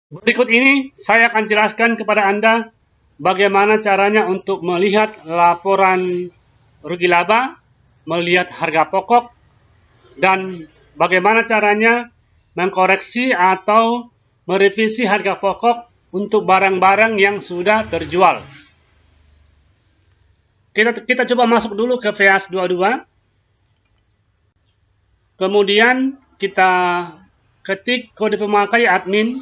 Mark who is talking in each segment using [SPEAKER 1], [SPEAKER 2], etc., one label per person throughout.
[SPEAKER 1] Berikut ini saya akan jelaskan kepada Anda bagaimana caranya untuk melihat laporan rugi laba, melihat harga pokok, dan bagaimana caranya mengkoreksi atau merevisi harga pokok untuk barang-barang yang sudah terjual. Kita coba masuk dulu ke VAS22. Kemudian kita ketik kode pemakai admin,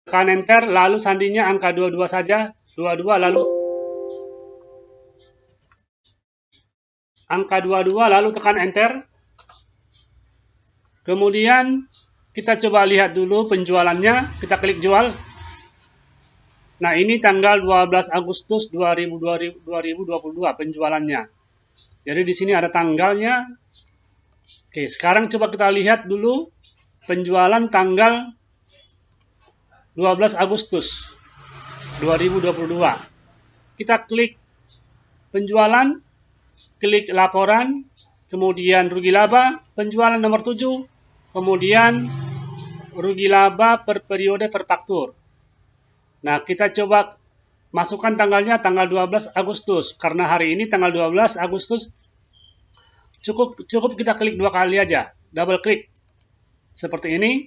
[SPEAKER 1] tekan enter, lalu sandinya angka 22 saja, 22 lalu angka 22 lalu tekan enter. Kemudian kita coba lihat dulu penjualannya, kita klik jual. Nah, ini tanggal 12 Agustus 2022 penjualannya. Jadi di sini ada tanggalnya. Oke, sekarang coba kita lihat dulu penjualan tanggal 12 Agustus 2022. Kita klik penjualan, klik laporan, kemudian rugi laba, penjualan nomor 7, kemudian rugi laba per periode per faktur. Nah, kita coba masukkan tanggalnya tanggal 12 Agustus. Karena hari ini tanggal 12 Agustus, cukup kita klik 2 kali aja. Double klik. Seperti ini.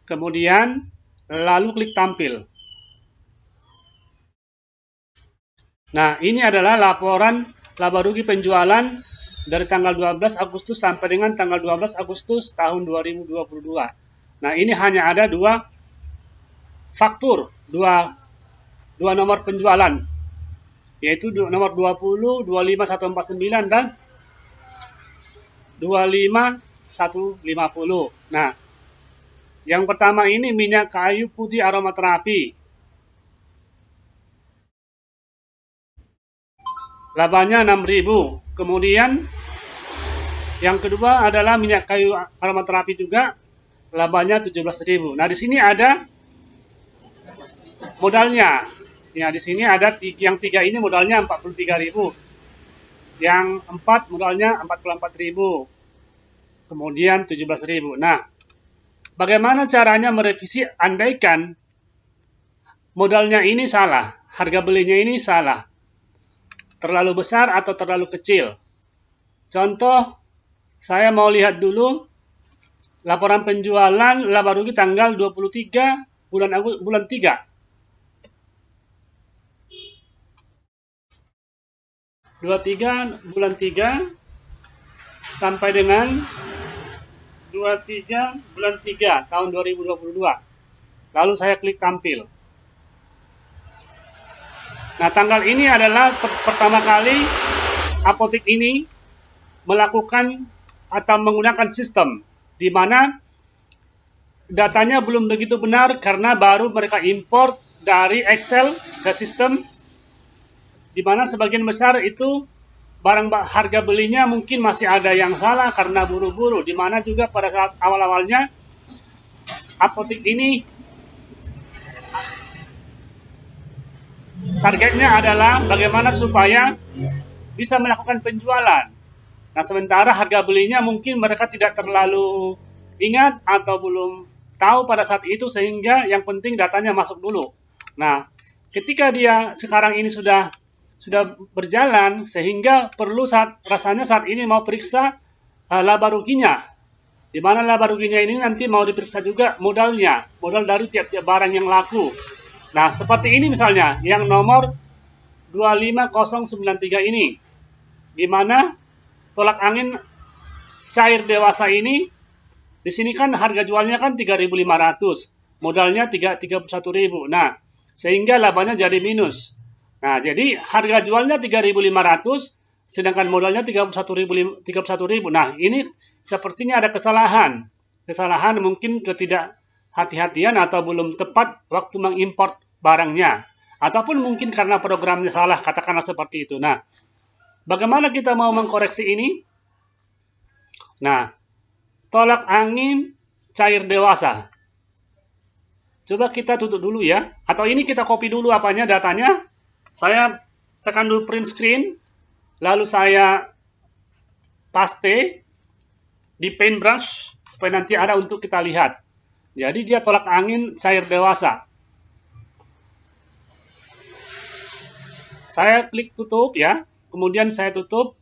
[SPEAKER 1] Kemudian, lalu klik tampil. Nah, ini adalah laporan laba rugi penjualan dari tanggal 12 Agustus sampai dengan tanggal 12 Agustus tahun 2022. Nah, ini hanya ada dua faktur, dua nomor penjualan, yaitu nomor 20, 25149 dan 25150. Nah, yang pertama ini minyak kayu putih aromaterapi. Labanya 6.000. Kemudian yang kedua adalah minyak kayu aromaterapi juga, labanya 17.000. Nah, di sini ada modalnya. Ya, di sini ada yang 3 ini modalnya 43.000. Yang 4 modalnya 44.000. Kemudian 17.000. Nah, bagaimana caranya merevisi andaikan modalnya ini salah, harga belinya ini salah, terlalu besar atau terlalu kecil. Contoh, saya mau lihat dulu laporan penjualan laba rugi tanggal 23 bulan 3. 23 bulan 3 sampai dengan 23 bulan 3 tahun 2022. Lalu saya klik tampil. Nah, tanggal ini adalah pertama kali apotek ini melakukan atau menggunakan sistem di mana datanya belum begitu benar karena baru mereka import dari Excel ke sistem, di mana sebagian besar itu barang harga belinya mungkin masih ada yang salah karena buru-buru, di mana juga pada saat awal-awalnya apotek ini targetnya adalah bagaimana supaya bisa melakukan penjualan. Nah, sementara harga belinya mungkin mereka tidak terlalu ingat atau belum tahu pada saat itu, sehingga yang penting datanya masuk dulu. Nah, ketika dia sekarang ini sudah berjalan, sehingga perlu rasanya saat ini mau periksa laba ruginya. Di mana laba ruginya ini nanti mau diperiksa juga modal dari tiap-tiap barang yang laku. Nah, seperti ini misalnya, yang nomor 25093 ini, di mana tolak angin cair dewasa ini, di sini kan harga jualnya kan 3.500, modalnya 31.000. Nah, sehingga labanya jadi minus. Nah, jadi harga jualnya 3.500, sedangkan modalnya 31.000. Nah, ini sepertinya ada kesalahan. Kesalahan mungkin ketidakhati-hatian atau belum tepat waktu mengimport barangnya. Ataupun mungkin karena programnya salah, katakanlah seperti itu. Nah, bagaimana kita mau mengkoreksi ini? Nah, tolak angin cair dewasa. Coba kita tutup dulu ya. Atau ini kita copy dulu datanya. Saya tekan dulu print screen, lalu saya paste di paintbrush supaya nanti ada untuk kita lihat. Jadi dia tolak angin cair dewasa. Saya klik tutup ya. Kemudian saya tutup.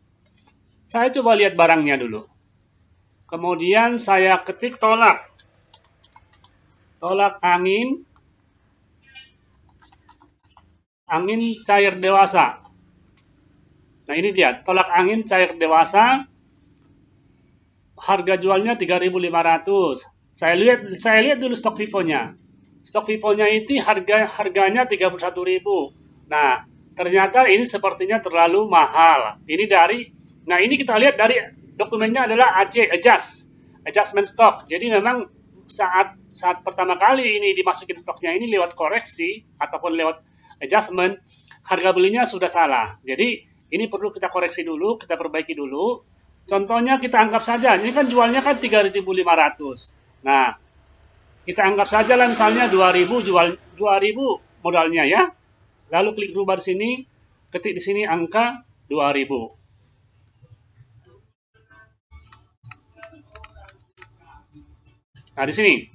[SPEAKER 1] Saya coba lihat barangnya dulu. Kemudian saya ketik tolak. Tolak angin cair dewasa. Nah, ini dia, tolak angin cair dewasa. Harga jualnya 3.500. Saya lihat dulu stok FIFO-nya. Stok FIFO-nya itu harganya 31.000. Nah, ternyata ini sepertinya terlalu mahal. Nah ini kita lihat dari dokumennya adalah adjustment stock. Jadi memang saat pertama kali ini dimasukin stoknya ini lewat koreksi ataupun lewat adjustment, harga belinya sudah salah. Jadi ini perlu kita koreksi dulu, kita perbaiki dulu. Contohnya kita anggap saja, ini kan jualnya kan 3.500. Nah, kita anggap saja lah misalnya 2.000 jual 2.000 modalnya ya. Lalu klik rubah di sini, ketik di sini angka 2.000. Nah, di sini.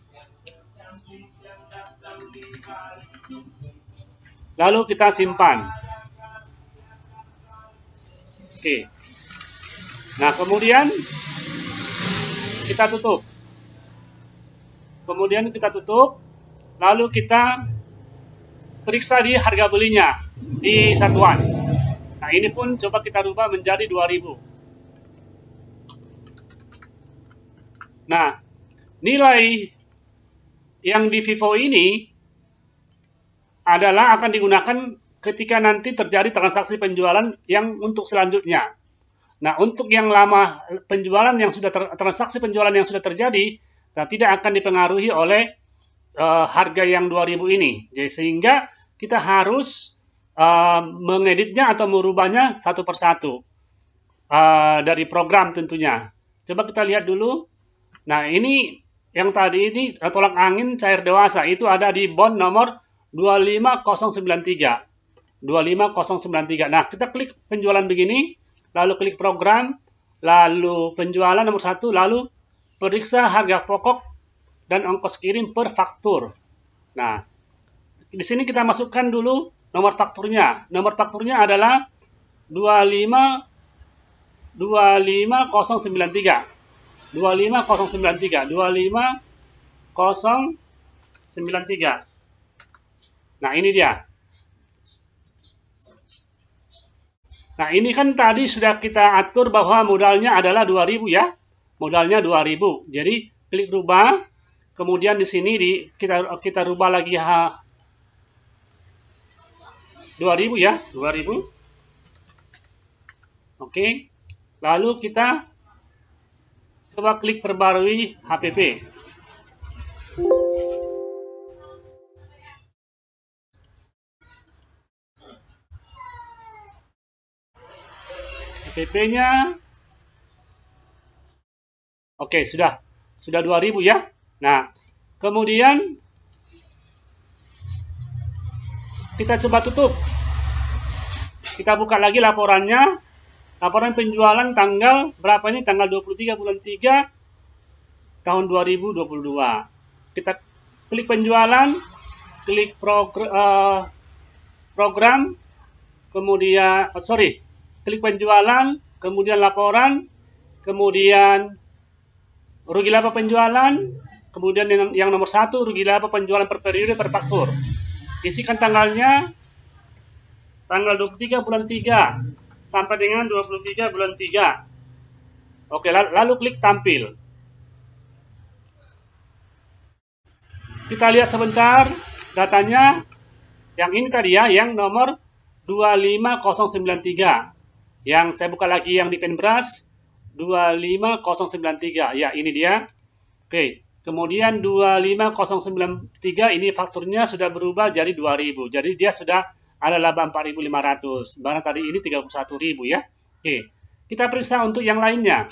[SPEAKER 1] Lalu kita simpan. Oke. Nah, kemudian kita tutup. Lalu kita periksa di harga belinya di satuan. Nah, ini pun coba kita rubah menjadi 2.000. Nah, nilai yang di FIFO ini adalah akan digunakan ketika nanti terjadi transaksi penjualan yang untuk selanjutnya. Nah, untuk yang lama penjualan yang sudah transaksi penjualan yang sudah terjadi, nah, tidak akan dipengaruhi oleh harga yang 2.000 ini. Jadi, sehingga kita harus mengeditnya atau merubahnya satu persatu dari program tentunya. Coba kita lihat dulu. Nah, ini yang tadi ini tolak angin cair dewasa itu ada di bond nomor 25093. 25093. Nah, kita klik penjualan begini. Lalu klik program, lalu penjualan nomor 1, lalu periksa harga pokok dan ongkos kirim per faktur. Nah, di sini kita masukkan dulu nomor fakturnya. Nomor fakturnya adalah 25093. 25093. Nah, ini dia. Nah, ini kan tadi sudah kita atur bahwa modalnya adalah 2.000 ya. Modalnya 2.000. Jadi klik rubah. Kemudian di sini kita rubah lagi 2.000 ya, 2.000. Oke. Lalu kita coba klik perbarui HPP. HPP-nya oke, sudah 2.000 ya. Nah, kemudian kita coba tutup. Kita buka lagi laporannya. Laporan penjualan tanggal berapa ini? Tanggal 23 bulan 3 tahun 2022. Kita klik penjualan, klik program, kemudian klik penjualan, kemudian laporan, kemudian rugi laba penjualan, kemudian yang nomor 1 rugi laba penjualan per periode per faktur. Isikan tanggalnya tanggal 23 bulan 3 sampai dengan 23 bulan 3. Oke, lalu klik tampil. Kita lihat sebentar datanya. Yang ini tadi ya, yang nomor 25093. Yang saya buka lagi yang di Penbras 25093. Ya, ini dia. Oke, kemudian 25093 ini fakturnya sudah berubah jadi 2.000. Jadi dia sudah ada laba 4.500. Barang tadi ini 31.000 ya. Oke, kita periksa untuk yang lainnya.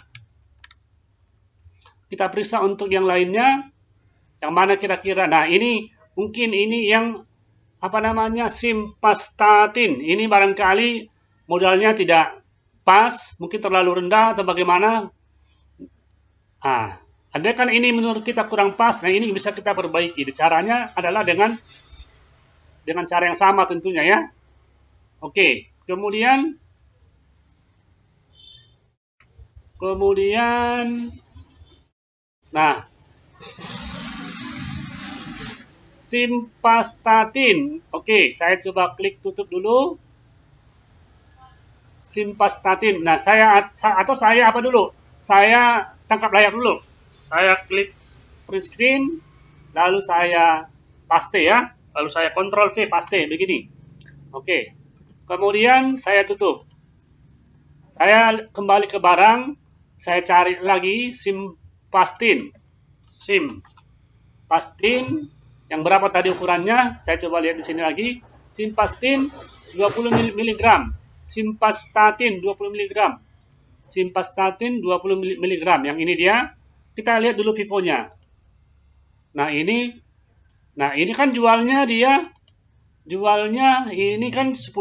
[SPEAKER 1] Yang mana kira-kira? Nah, ini mungkin ini yang simvastatin. Ini barangkali modalnya tidak pas, mungkin terlalu rendah atau bagaimana. Andai kan ini menurut kita kurang pas, nah ini bisa kita perbaiki. Caranya adalah dengan cara yang sama tentunya ya. Oke, kemudian nah, simvastatin. Oke, saya coba klik tutup dulu. Simvastatin. Nah, saya apa dulu? Saya tangkap layar dulu. Saya klik print screen, lalu saya paste ya. Lalu saya Ctrl V paste begini. Oke. Kemudian saya tutup. Saya kembali ke barang, saya cari lagi simvastin. Simvastin yang berapa tadi ukurannya? Saya coba lihat di sini lagi. Simvastin 20 mg. Simvastatin 20 mg. Simvastatin 20 mg. Yang ini dia. Kita lihat dulu vivonya. Nah, ini kan jualnya ini kan 10.000.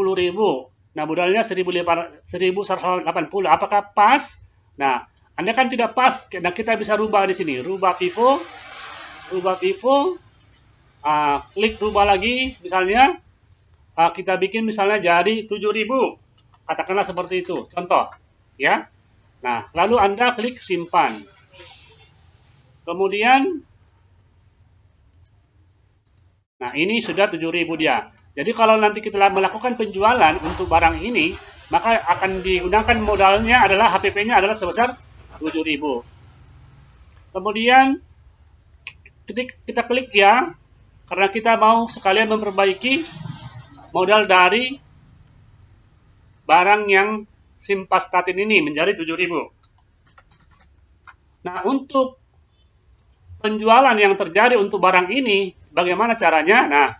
[SPEAKER 1] Nah, modalnya 1.180. Apakah pas? Nah, Anda kan tidak pas. Nah, kita bisa rubah di sini. Rubah Vivo. Klik rubah lagi. Misalnya, kita bikin misalnya jadi 7.000. Katakanlah seperti itu. Contoh. Ya. Nah, lalu Anda klik simpan. Kemudian, nah ini sudah 7.000 dia. Jadi kalau nanti kita melakukan penjualan untuk barang ini, maka akan digunakan modalnya adalah HPP-nya adalah sebesar 7.000. Kemudian kita klik ya, karena kita mau sekalian memperbaiki modal dari barang yang simvastatin ini menjadi 7.000. Nah, untuk penjualan yang terjadi untuk barang ini, bagaimana caranya? Nah,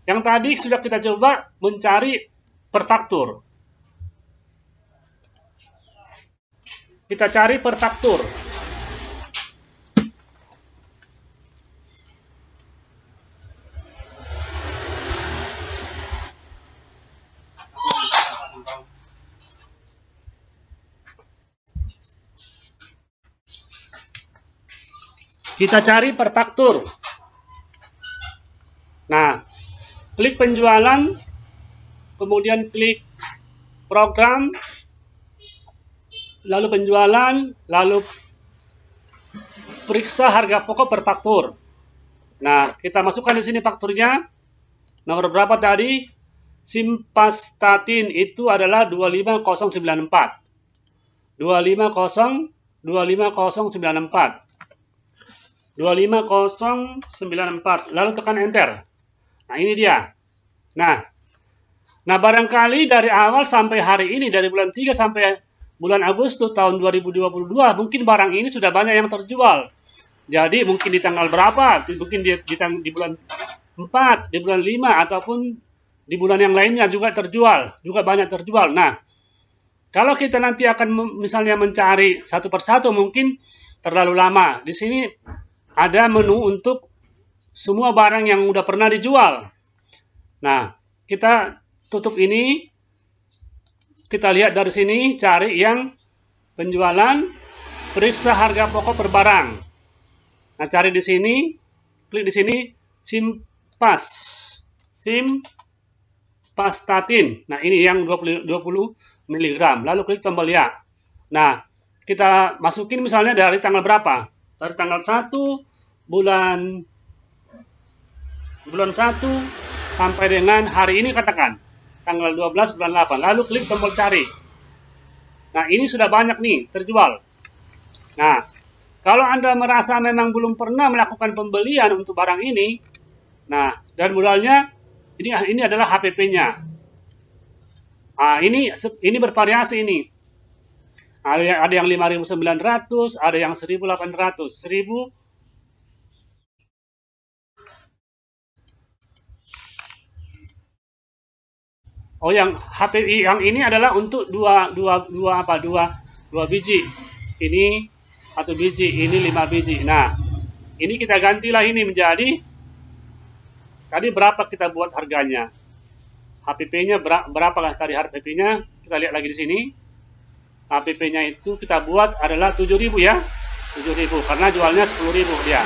[SPEAKER 1] yang tadi sudah kita coba mencari per faktur. Kita cari per faktur. Kita cari per faktur. Nah, klik penjualan, kemudian klik program, lalu penjualan, lalu periksa harga pokok per faktur. Nah, kita masukkan di sini fakturnya. Nomor berapa tadi? Simvastatin itu adalah 25094. 25094. 25094. Lalu tekan enter. Nah, ini dia. Nah, barangkali dari awal sampai hari ini, dari bulan 3 sampai bulan Agustus tahun 2022, mungkin barang ini sudah banyak yang terjual. Jadi mungkin di tanggal berapa, mungkin di bulan 4, di bulan 5, ataupun di bulan yang lainnya juga terjual, juga banyak terjual. Nah, kalau kita nanti akan misalnya mencari satu persatu mungkin terlalu lama. Di sini ada menu untuk semua barang yang udah pernah dijual. Nah, kita tutup ini. Kita lihat dari sini, cari yang penjualan, periksa harga pokok per barang. Nah, cari di sini, klik di sini, simvastatin. Nah, ini yang 20 mg. Lalu klik tombol ya. Nah, kita masukin misalnya dari tanggal berapa? Dari tanggal 1 bulan 1 sampai dengan hari ini katakan tanggal 12 bulan 8. Lalu klik tombol cari. Nah, ini sudah banyak nih terjual. Nah, kalau Anda merasa memang belum pernah melakukan pembelian untuk barang ini, nah, dan modalnya ini adalah HPP-nya. Nah, ini bervariasi ini. Ada yang 5.900, ada yang 1.800, 1.000. Oh, yang HPI yang ini adalah untuk dua biji. Ini 1 biji, ini 5 biji. Nah, ini kita gantilah ini menjadi tadi berapa kita buat harganya. HPP-nya berapa tadi HPP-nya? Kita lihat lagi di sini. HPP-nya itu kita buat adalah 7.000 ya. 7.000 karena jualnya 10.000 dia.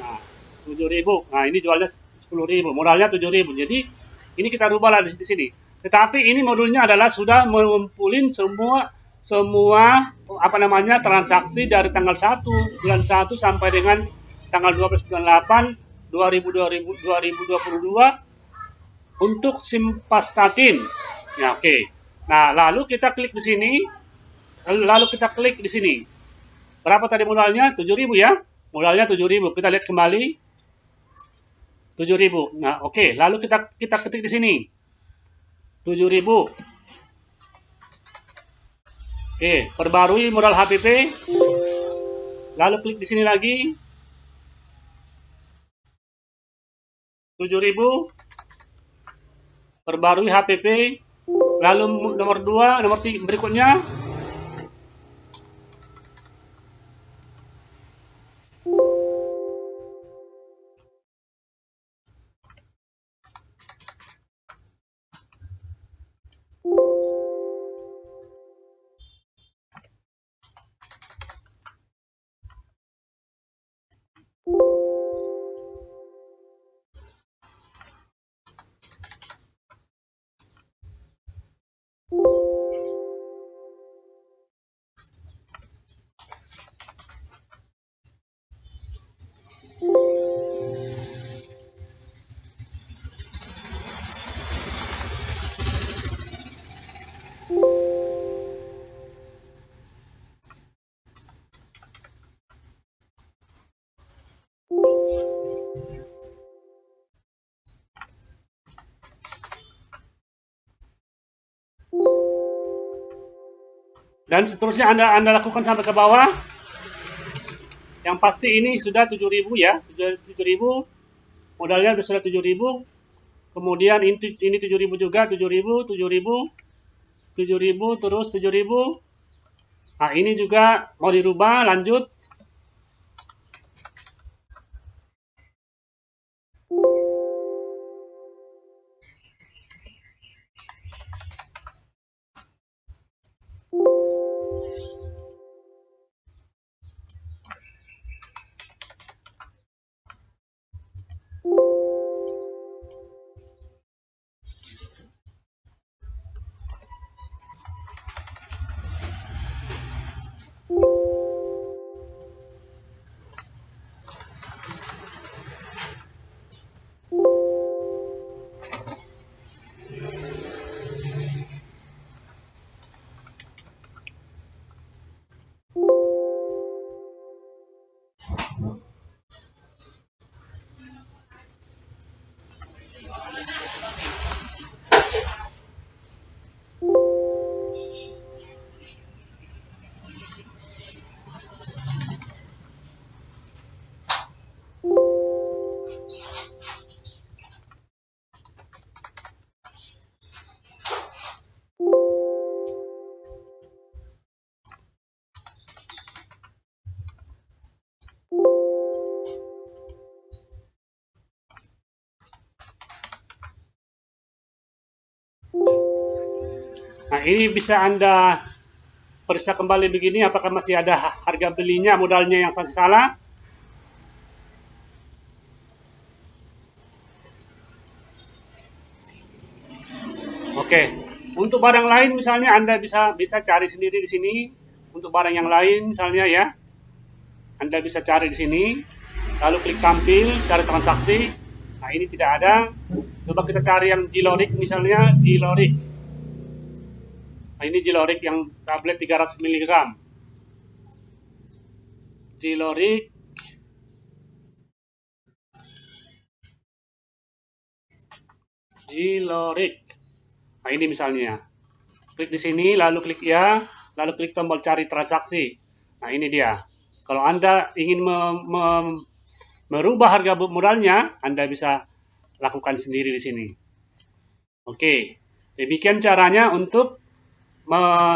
[SPEAKER 1] Nah, 7.000. Nah, ini jualnya 10.000, modalnya 7.000. Jadi ini kita rubahlah di sini. Tetapi ini modulnya adalah sudah mengumpulin semua apa namanya transaksi dari tanggal 1 bulan 1 sampai dengan tanggal 12 bulan 8 2022 untuk simvastatin. Ya, oke. Nah, lalu kita klik di sini. Lalu kita klik di sini. Berapa tadi modalnya? 7.000 ya. Modalnya 7.000. Kita lihat kembali. 7.000. Nah, oke. Lalu kita ketik di sini. 7.000. Oke, perbarui modal HPP. Lalu klik di sini lagi. 7.000. Perbarui HPP. Lalu nomor 2, nomor 3 berikutnya. Dan seterusnya Anda lakukan sampai ke bawah. Yang pasti ini sudah 7.000 ya. 7.000. Modalnya sudah 7.000. Kemudian ini 7.000 juga, 7.000, 7.000, 7.000, terus 7.000. Nah, ini juga mau dirubah, lanjut. Nah, ini bisa Anda periksa kembali begini, apakah masih ada harga belinya, modalnya yang masih salah. Oke, untuk barang lain misalnya Anda bisa cari sendiri di sini. Untuk barang yang lain misalnya ya, Anda bisa cari di sini. Lalu klik tampil, cari transaksi. Nah, ini tidak ada. Coba kita cari yang Jilorik misalnya, Jilorik. Nah, ini Jilorik yang tablet 300 mg. Jilorik. Nah, ini misalnya. Klik di sini, lalu klik ya, lalu klik tombol cari transaksi. Nah, ini dia. Kalau Anda ingin merubah harga modalnya, Anda bisa lakukan sendiri di sini. Oke, demikian caranya untuk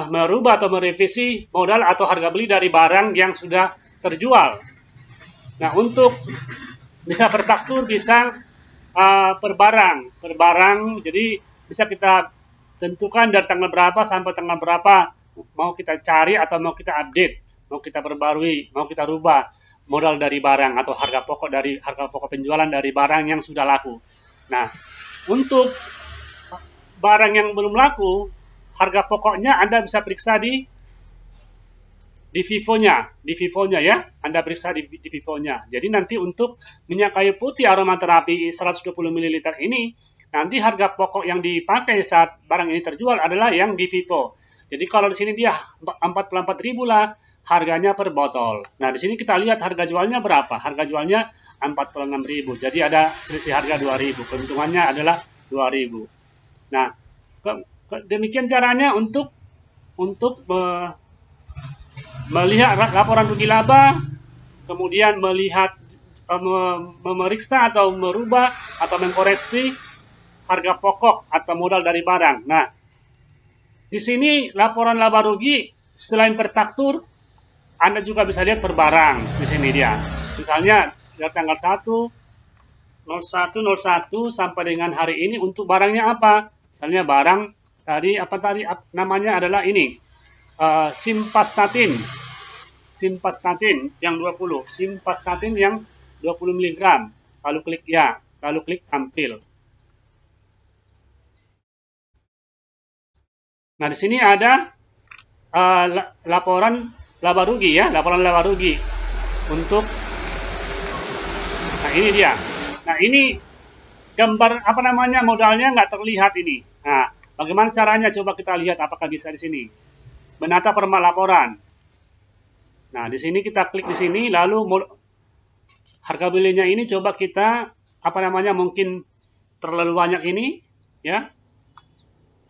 [SPEAKER 1] merubah atau merevisi modal atau harga beli dari barang yang sudah terjual. Nah, untuk bisa bertaktur, bisa per barang. Jadi bisa kita tentukan dari tanggal berapa sampai tanggal berapa mau kita cari atau mau kita update. mau kita perbarui, mau kita rubah modal dari barang atau harga pokok penjualan dari barang yang sudah laku. Nah, untuk barang yang belum laku, harga pokoknya Anda bisa periksa di Vivonya ya. Anda periksa di Vivonya. Jadi nanti untuk minyak kayu putih aromaterapi 120 ml ini, nanti harga pokok yang dipakai saat barang ini terjual adalah yang di Vivo. Jadi kalau di sini dia 44.000 lah harganya per botol. Nah, di sini kita lihat harga jualnya berapa? Harga jualnya 46.000. Jadi ada selisih harga 2.000. Keuntungannya adalah 2.000. Nah, demikian caranya untuk melihat laporan rugi laba, kemudian melihat memeriksa atau merubah atau mengkoreksi harga pokok atau modal dari barang. Nah, di sini laporan laba rugi selain per faktur, Anda juga bisa lihat per barang. Di sini dia. Misalnya dari tanggal 1/01/01 sampai dengan hari ini untuk barangnya apa? Misalnya barang tadi namanya adalah ini. Simvastatin yang 20, Simvastatin yang 20 mg. Lalu klik ya, lalu klik tampil. Nah, di sini ada laporan laba rugi ya, laporan laba rugi untuk. Nah, ini dia. Nah, ini gambar modalnya nggak terlihat ini. Nah, bagaimana caranya? Coba kita lihat apakah bisa di sini. Menata format laporan. Nah, di sini kita klik di sini, lalu harga belinya ini coba kita mungkin terlalu banyak ini, ya.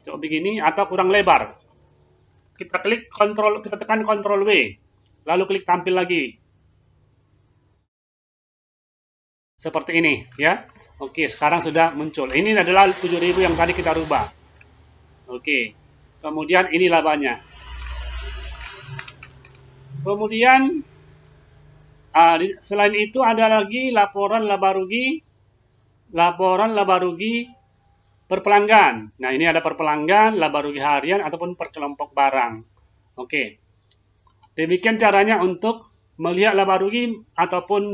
[SPEAKER 1] Coba begini atau kurang lebar. Kita tekan Ctrl W, lalu klik tampil lagi. Seperti ini, ya. Oke, sekarang sudah muncul. Ini adalah 7.000 yang tadi kita rubah. Oke. Kemudian ini labanya. Kemudian selain itu ada lagi laporan laba rugi per pelanggan. Nah, ini ada per pelanggan, laba rugi harian ataupun per kelompok barang. Oke. Demikian caranya untuk melihat laba rugi ataupun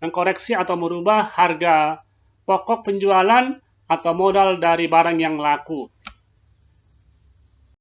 [SPEAKER 1] mengkoreksi atau merubah harga pokok penjualan atau modal dari barang yang laku.